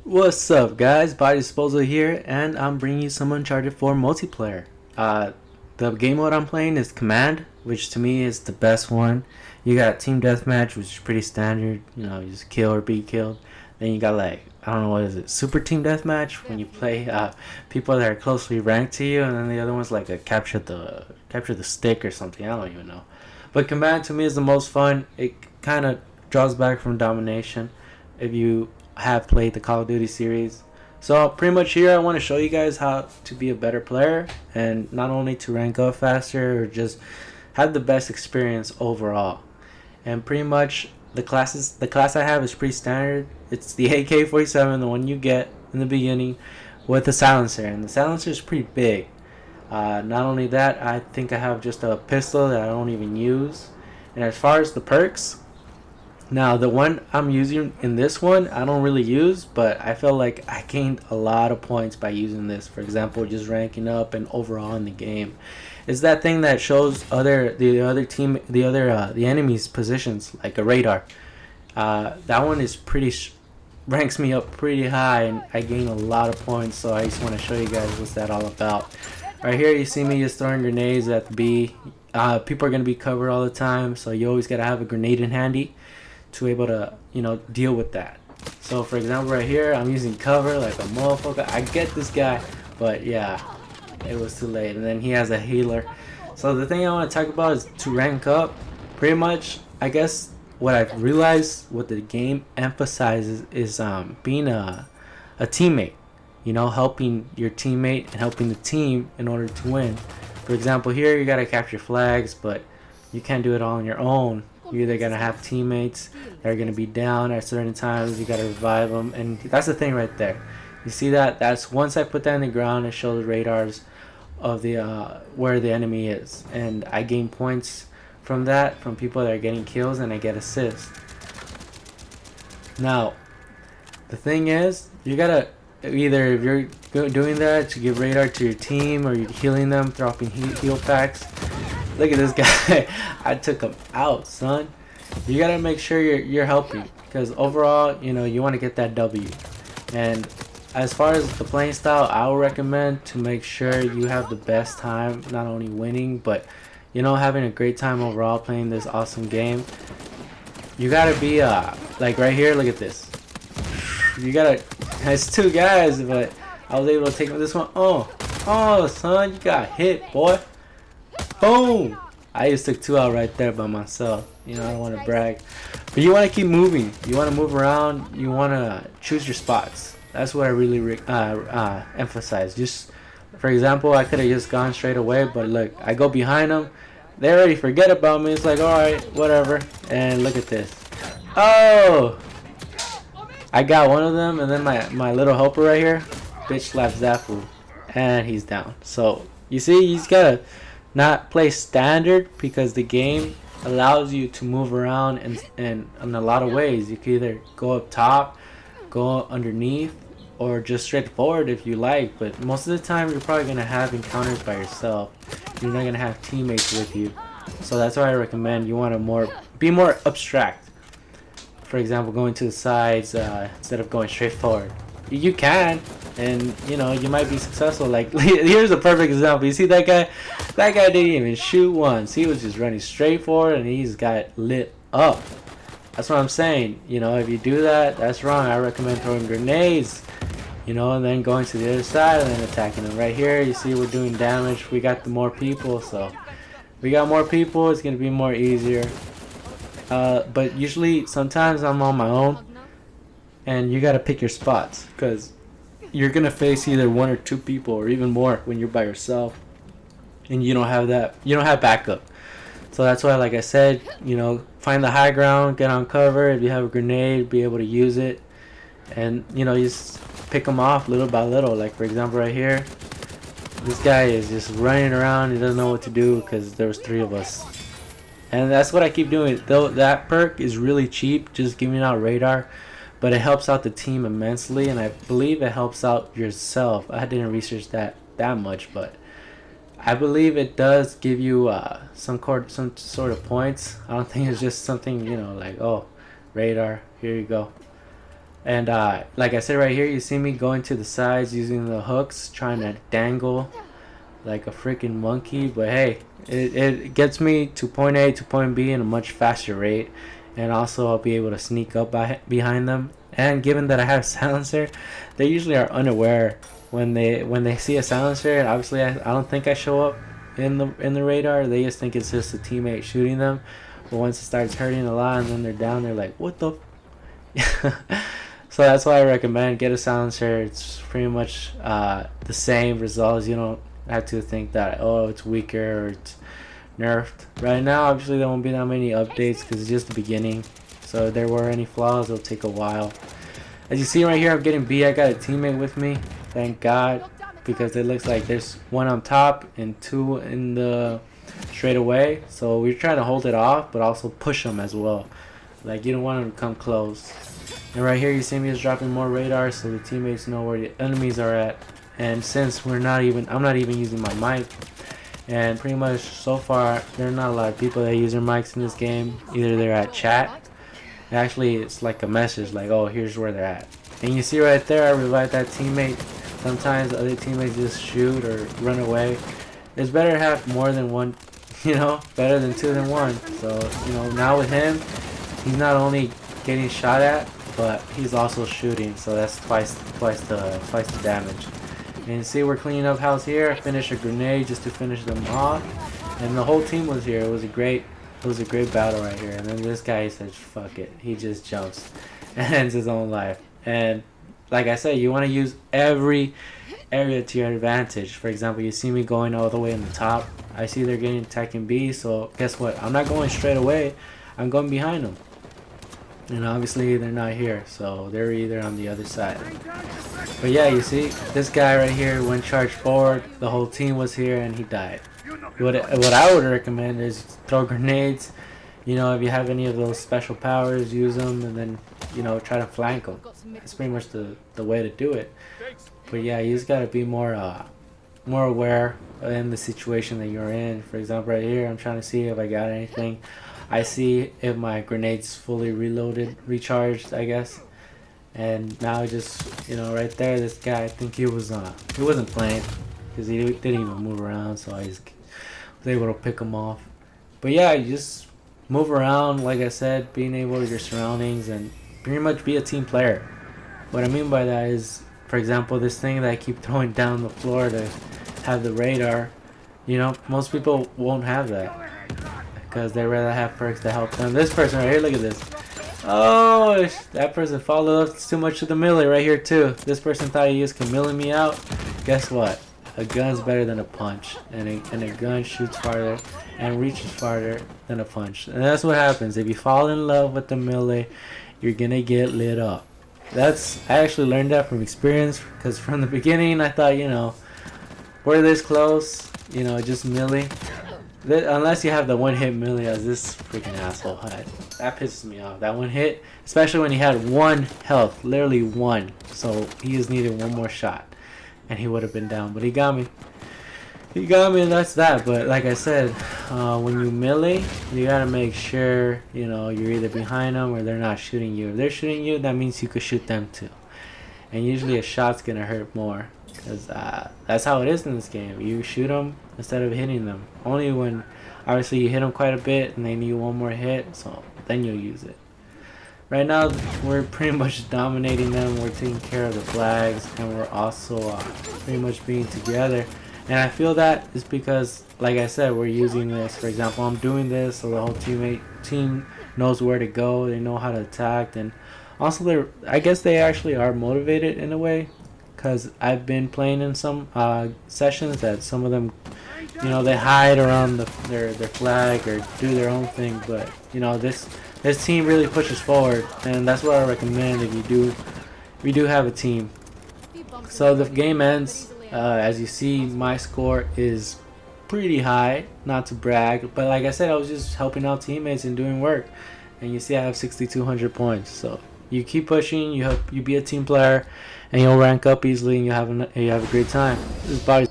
What's up, guys? Body Disposal here, and I'm bringing you some Uncharted 4 multiplayer. The game mode I'm playing is Command, which to me is the best one. You got Team Deathmatch, which is pretty standard. You just kill or be killed. Then you got like, I don't know, what is it, Super Team Deathmatch, when you play people that are closely ranked to you, and then the other one's like a capture the stick or something. I don't even know. But Command to me is the most fun. It kind of draws back from domination. If you have played the Call of Duty series. So pretty much here I want to show you guys how to be a better player, and not only to rank up faster or just have the best experience overall. And pretty much the class I have is pretty standard. It's the AK-47, the one you get in the beginning, with the silencer, and the silencer is pretty big. Not only that, I think I have just a pistol that I don't even use. And as far as the perks, now, the one I'm using in this one, I don't really use, but I feel like I gained a lot of points by using this. For example, just ranking up and overall in the game. It's that thing that shows the enemy's positions, like a radar. That one is ranks me up pretty high, and I gain a lot of points. So I just want to show you guys what's that all about. Right here, you see me just throwing grenades at the B. People are gonna be covered all the time, so you always gotta have a grenade in handy to be able to deal with that. So for example, right here I'm using cover like a motherfucker. I get this guy, but yeah, it was too late. And then he has a healer. So the thing I want to talk about is to rank up. Pretty much, I guess what I've realized, what the game emphasizes, is being a teammate. Helping your teammate and helping the team in order to win. For example, here you gotta capture flags, but you can't do it all on your own. You're either going to have teammates that are going to be down at certain times. You got to revive them. And that's the thing right there. You see that? That's once I put that in the ground, it shows radars of the where the enemy is. And I gain points from that, from people that are getting kills, and I get assists. Now, the thing is, you got to either, if you're doing that to give radar to your team, or you're healing them, dropping heal packs. Look at this guy. I took him out, son. You gotta make sure you're helping, because overall, you want to get that W. And as far as the playing style, I would recommend to make sure you have the best time, not only winning, but having a great time overall playing this awesome game. You gotta be like right here. Look at this. You gotta. It's two guys, but I was able to take this one. Oh, son, you got hit, boy. Boom! I just took two out right there by myself. I don't want to brag. But you want to keep moving. You want to move around. You want to choose your spots. That's what I really emphasize. Just, for example, I could have just gone straight away. But look, I go behind them. They already forget about me. It's like, alright, whatever. And look at this. Oh! I got one of them. And then my little helper right here, bitch slaps that fool. And he's down. So, you see, he's got to not play standard, because the game allows you to move around in a lot of ways. You can either go up top, go underneath, or just straight forward if you like. But most of the time you're probably going to have encounters by yourself. You're not going to have teammates with you. So that's why I recommend you want to be more abstract. For example, going to the sides instead of going straight forward. You can, and you might be successful. Like, here's a perfect example. You see that guy? That guy didn't even shoot once. He was just running straight forward, and he's got lit up. That's what I'm saying. If you do that, that's wrong. I recommend throwing grenades, and then going to the other side and then attacking them. Right here, you see we're doing damage. We got the more people, so we got more people. It's gonna be more easier. But usually, sometimes I'm on my own. And you gotta pick your spots, because you're gonna face either one or two people, or even more when you're by yourself, and you don't have backup. So that's why, like I said, find the high ground, get on cover. If you have a grenade, be able to use it, and you just pick them off little by little. Like, for example, right here, this guy is just running around. He doesn't know what to do because there was three of us, and that's what I keep doing. Though that perk is really cheap, just giving out radar. But it helps out the team immensely, and I believe it helps out yourself. I didn't research that much, but I believe it does give you some sort of points. I don't think it's just something like, oh, radar, here you go. And like I said right here, you see me going to the sides using the hooks, trying to dangle like a freaking monkey. But hey, it gets me to point A to point B in a much faster rate. And also I'll be able to sneak up behind them. And given that I have silencer, they usually are unaware when they see a silencer. And obviously I don't think I show up in the radar. They just think it's just a teammate shooting them. But once it starts hurting a lot and then they're down, they're like, what the so that's why I recommend get a silencer. It's pretty much the same results. You don't have to think that, oh, it's weaker or it's nerfed. Right now, obviously, there won't be that many updates because it's just the beginning. So if there were any flaws, it'll take a while. As you see right here, I'm getting B. I got a teammate with me. Thank God. Because it looks like there's one on top and two in the straight away. So we're trying to hold it off, but also push them as well. Like, you don't want them to come close. And right here, you see me is dropping more radar so the teammates know where the enemies are at. And since I'm not even using my mic, and pretty much so far there are not a lot of people that use their mics in this game. Either they're at chat, actually it's like a message like, oh, here's where they're at. And you see right there, I revived that teammate. Sometimes other teammates just shoot or run away. It's better to have more than one, better than two than one. So now with him, he's not only getting shot at, but he's also shooting, so that's twice the damage. And you see we're cleaning up house here. I finished a grenade just to finish them off, and the whole team was here. It was a great battle right here. And then this guy, he says fuck it, he just jumps and ends his own life. And like I said, you want to use every area to your advantage. For example, you see me going all the way in the top. I see they're getting attacking B, so guess what, I'm not going straight away, I'm going behind them. And obviously they're not here, so they're either on the other side. But yeah, you see this guy right here went charged forward, the whole team was here, and he died. What I would recommend is throw grenades. If you have any of those special powers, use them, and then try to flank them. That's pretty much the way to do it. But yeah, you just gotta be more aware in the situation that you're in. For example, right here, I'm trying to see if I got anything. I see if my grenade's fully recharged, I guess. And now just, right there, this guy, I think he wasn't playing because he didn't even move around, so I was able to pick him off. But yeah, you just move around, like I said, being able to your surroundings and pretty much be a team player. What I mean by that is, for example, this thing that I keep throwing down the floor to have the radar, most people won't have that. Because they rather have perks to help them. This person right here, look at this. Oh, that person followed up too much to the melee right here too. This person thought he just could melee me out. Guess what? A gun's better than a punch. And a gun shoots farther and reaches farther than a punch. And that's what happens. If you fall in love with the melee, you're gonna get lit up. I actually learned that from experience. Because from the beginning, I thought, we're this close, just melee. Unless you have the one hit melee as this freaking asshole had. That pisses me off. That one hit, especially when he had one health, literally one. So he just needed one more shot and he would have been down. But he got me. And that's that. But like I said, when you melee, you gotta make sure you're either behind them or they're not shooting you. If they're shooting you, that means you could shoot them too. And usually a shot's gonna hurt more. Because that's how it is in this game. You shoot them instead of hitting them. Only when, obviously, you hit them quite a bit and they need one more hit, so then you'll use it. Right now, we're pretty much dominating them. We're taking care of the flags, and we're also pretty much being together. And I feel that is because, like I said, we're using this. For example, I'm doing this so the whole team knows where to go. They know how to attack, and also I guess they actually are motivated in a way. Because I've been playing in some sessions that some of them, they hide around their flag or do their own thing. But this team really pushes forward, and that's what I recommend if you do have a team. So the game ends. As you see, my score is pretty high. Not to brag, but like I said, I was just helping out teammates and doing work. And you see, I have 6,200 points. So you keep pushing. You be a team player. And you'll rank up easily, and you have a great time. This is Bobby.